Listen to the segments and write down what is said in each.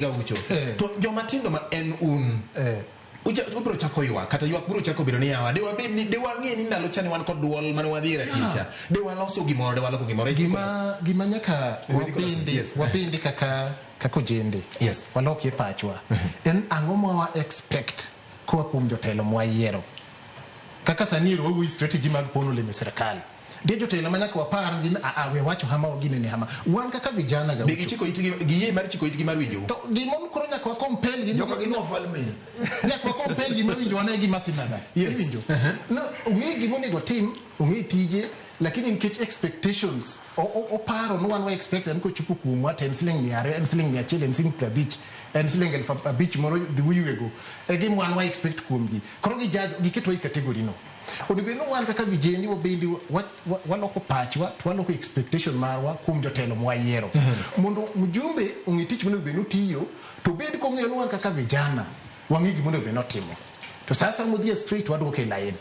gaucho to jomatindo ma en ubro chako ywak kata ywak bro chako bedo ni yawa de wang'e ni ndalo chane wan kod duol mane wadhira ticha de waloso gimoro de waloko gimoro gima nyaka wapindi kaka ojende walokie pachwa en ang'o ma expect koa kuom jotelo mwayiero kaka sani rogo strategy mag pono le sirkal de jotelo manyaka wapar ni we wacho hama ogine ni hama wan kaka vijana ga bigi chiko itigi giye mar chiko itigi mar winjo to gimon koro nyaka compel gi joka gino falme nyaka compel gi winjo wana gi masinaga winjo no ungi gimoni go team ungi tije lakini nikech expectations o paro no one way expected ko chupu kumwa 10 shilling ni are 10 shilling ni achile 10 shilling per beach and shilling el beach moro the wiwego again one way expect kuomgi koro gi judge giketo i category no odibeno wan kaka vijeni wabindi waloko pachwa waloko expectation marwa kuom jotelo mwayiero mondo mjumbe ungitich mondo benu tiyo to bed ko ng'eyo wan kaka vijana wang'igi mondo beno timo to sasa modhi straight waduoke line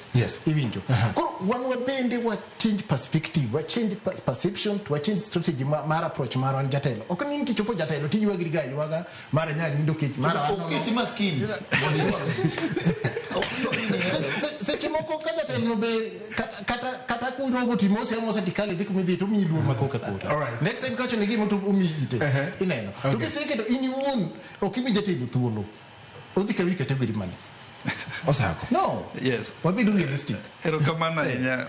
iwinjo koro wan wabende wa change perspective wa change perception to change strategy mar approach mar wan jatelo ok ni kichopo jatelo tiywa giriga ywaga mara nyali ndo kich mara oketi maskini seche moko ka jatelo be kata kuno timosi amosa tikale dik midhi to mi luo makoka kora next time kacho nigi mtu umiyite ineno to kiseke to iniwon okimi jatelo thuolo odhi ka wi category mane Osako. No. Yes. What we do realistic. Erokamana nya.